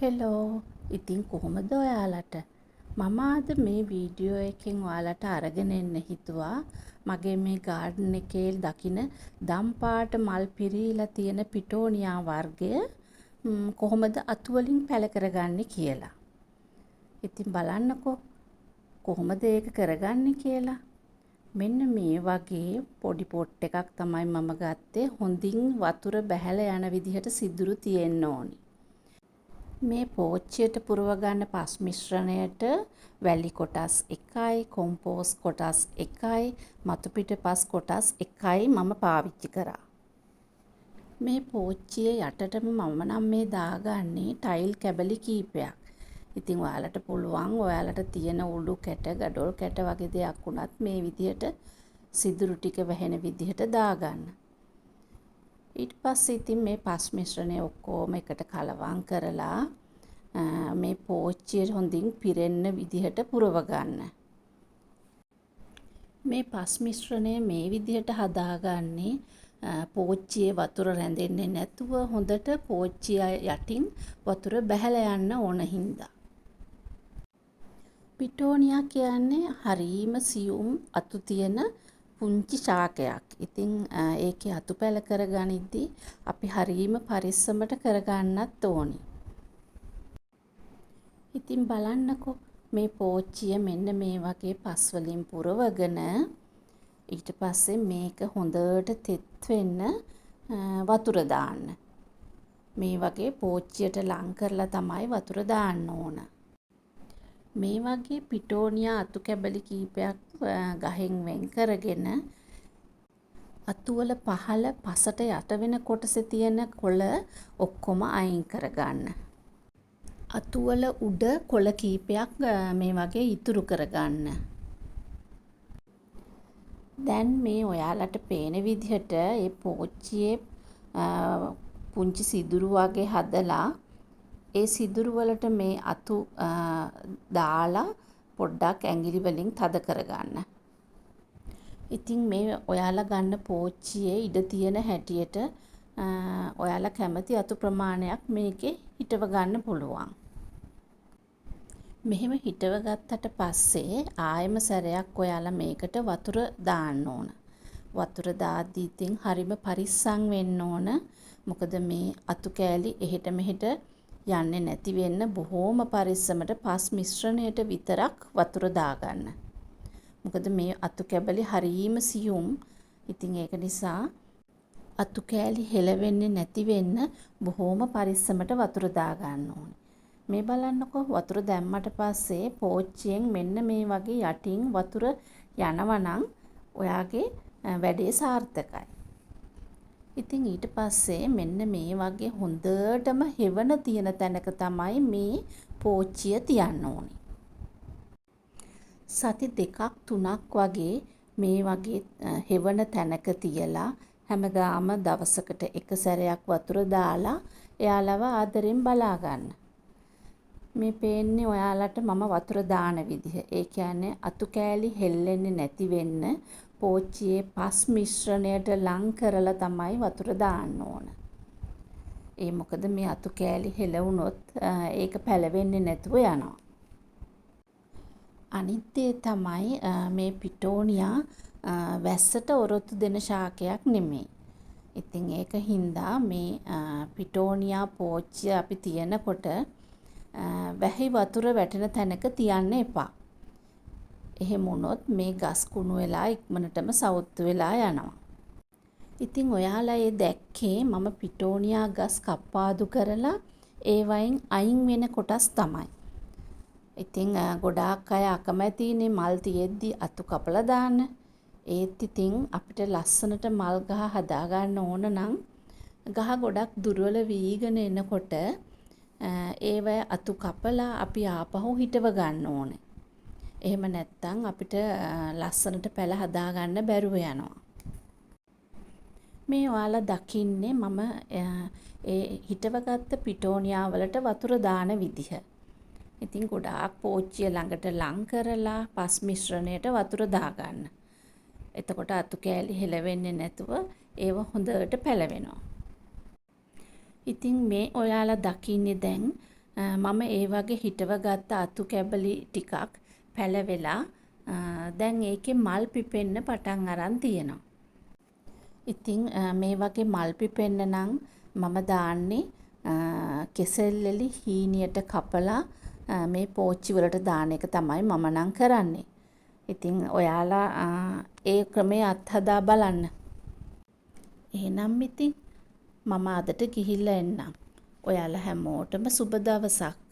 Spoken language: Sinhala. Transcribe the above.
හෙලෝ ඉතින් කොහොමද ඔයාලට මම අද මේ වීඩියෝ එකෙන් ඔයාලට අරගෙන එන්න හිතුවා මගේ මේ ගාඩන් එකේ දකින දම් පාට මල් පිරීලා තියෙන පිටෝනියා වර්ගය කොහොමද අතු වලින් පැල කරගන්නේ කියලා. ඉතින් බලන්නකෝ කොහොමද ඒක කරගන්නේ කියලා. මෙන්න මේ වගේ පොඩි පොට් එකක් තමයි මම ගත්තේ. හොඳින් වතුර බැහැලා යන විදිහට සිදුරු තියෙන්න ඕනි. මේ පෝච්චියට පුරව ගන්න පස් මිශ්‍රණයට වැලි කොටස් 1යි කොම්පෝස් කොටස් 1යි මතු පිට පස් කොටස් 1යි මම පාවිච්චි කරා. මේ පෝච්චියේ යටටම මම නම් මේ දාගන්නේ ටයිල් කැබලි කීපයක්. ඉතින් ඔයාලට පුළුවන් ඔයාලට තියෙන උඩු කැට, ගඩොල් කැට වගේ දෙයක් වුණත් මේ විදිහට සිදුරු ටික වැහෙන විදිහට දාගන්න. ඊට පස්සේ ඉතින් මේ පස් මිශ්‍රණය ඔක්කොම එකට කලවම් කරලා මේ පෝච්චිය හොඳින් පිරෙන්න විදිහට පුරව ගන්න. මේ පස් මිශ්‍රණය මේ විදිහට හදාගන්නේ පෝච්චියේ වතුර රැඳෙන්නේ නැතුව හොඳට පෝච්චිය යටින් වතුර බැහැලා යන්න ඕන හින්දා. පිටෝනියා කියන්නේ හරීම සියුම් අතු තියෙන පුංචි ශාකයක්. ඉතින් ඒකේ අතු පැල කරගනිද්දී අපි හරීම පරිස්සමට කරගන්නත් ඕනි. ඉතින් බලන්නකෝ මේ පෝච්චිය මෙන්න මේ වගේ පස් වලින් පුරවගෙන ඊට පස්සේ මේක හොඳට තෙත් වෙන්න වතුර දාන්න. මේ වගේ පෝච්චියට ලං කරලා තමයි වතුර දාන්න ඕන. මේ වගේ පිටෝනියා අතු කැබලි කීපයක් ගහෙන් වෙන් කරගෙන අතුවල පහළ පසට යට වෙන කොටසේ තියෙන කොළ ඔක්කොම අයින් කරගන්න. අතුවල උඩ කොළ කීපයක් මේ වගේ ඉතුරු කරගන්න. දැන් මේ ඔයාලට පේන විදිහට මේ පෝච්චියේ පුංචි සිදුරු වගේ හදලා ඒ සිදුරු වලට මේ අතු දාලා පොඩ්ඩක් ඇඟිලි වලින් තද කරගන්න. ඉතින් මේ ඔයාලා ගන්න පෝච්චියේ ඉඩ තියෙන හැටියට ඔයාලා කැමති අතු ප්‍රමාණයක් මේකේ හිටව ගන්න පුළුවන්. මෙහෙම හිටව ගත්තට පස්සේ ආයෙම සැරයක් ඔයාලා මේකට වතුර දාන්න ඕන. වතුර දාද්දී ඉතින් හරිම පරිස්සම් වෙන්න ඕන. මොකද මේ අතු කෑලි එහෙට මෙහෙට යන්නේ නැති වෙන්න බොහෝම පරිස්සමට පස් මිශ්‍රණයට විතරක් වතුර දාගන්න. මොකද මේ අතු කැබලි හරීම සියුම්. ඉතින් ඒක නිසා අතු කෑලි හෙලවෙන්නේ නැති වෙන්න බොහෝම පරිස්සමට වතුර දාගන්න ඕනේ. මේ බලන්නකෝ වතුර දැම්මට පස්සේ පෝච්චියෙන් මෙන්න මේ වගේ යටින් වතුර යනවා නම් ඔයාගේ වැඩේ සාර්ථකයි. ඉතින් ඊට පස්සේ මෙන්න මේ වගේ හොඳටම හෙවණ තියෙන තැනක තමයි මේ පෝච්චිය තියන්න ඕනේ. සති 2ක් 3ක් වගේ මේ වගේ හෙවණ තැනක තියලා හැමදාම දවසකට එක සැරයක් වතුර දාලා එයාලව ආදරෙන් බලා ගන්න. මේ පේන්නේ ඔයාලට මම වතුර දාන විදිහ. ඒ කියන්නේ අතු කෑලි හෙල්ලෙන්නේ නැති වෙන්න පෝච්චියේ පස් මිශ්‍රණයට ලං කරලා තමයි වතුර දාන්න ඕන. ඒ මොකද මේ අතු කෑලි හෙලවුනොත් ඒක පැලවෙන්නේ නැතුව යනවා. අනිත් දේ තමයි මේ පිටෝනියා වැස්සට ඔරොත්තු දෙන ශාකයක් නෙමෙයි. ඉතින් ඒක හින්දා මේ පිටෝනියා පෝච්චිය අපි තියනකොට වැහි වතුර වැටෙන තැනක තියන්න එපා. එහෙම වුණොත් මේ ගස් කුණු වෙලා ඉක්මනටම සවුත්තු වෙලා යනවා. ඉතින් ඔයාලා ඒ දැක්කේ මම පිටෝනියා ගස් කප්පාදු කරලා ඒ වයින් අයින් වෙන කොටස් තමයි. ඉතින් ගොඩාක් අය අකමැතිනේ මල් තියෙද්දි අතු කපලා දාන්න. ඒත් ඉතින් අපිට ලස්සනට මල් ගහ හදා ගන්න ඕන නම් ගහ ගොඩක් දුර්වල වීගෙන එනකොට ඒව අතු කපලා අපි ආපහු හිටව ගන්න ඕනේ. එහෙම නැත්නම් අපිට ලස්සනට පැල හදා ගන්න බැරුව යනවා. මේ ඔයාලා දකින්නේ මම ඒ හිටවගත්ත පිටෝනියා වලට වතුර දාන විදිහ. ඉතින් ගොඩාක් පෝච්චිය ළඟට ලං කරලා පස් මිශ්‍රණයට වතුර දාගන්න. එතකොට අතු කෑලි හෙලවෙන්නේ නැතුව ඒව හොඳට පැලවෙනවා. ඉතින් මේ ඔයාලා දකින්නේ දැන් මම ඒ වගේ හිටව ගත්ත අතු කැබලි ටිකක් පැලවෙලා දැන් ඒකේ මල් පිපෙන්න පටන් අරන් තියෙනවා. ඉතින් මේ වගේ මල් පිපෙන්න නම් මම දාන්නේ කෙසෙල්ලලි හීනියට කපලා මේ පෝච්චි වලට දාන එක තමයි මම නම් කරන්නේ. ඉතින් ඔයාලා ඒ ක්‍රමයේ අත්හදා බලන්න. එහෙනම් ඉතින් මම අදට ගිහිල්ලා එන්නම්. ඔයාලා හැමෝටම සුබ දවසක්.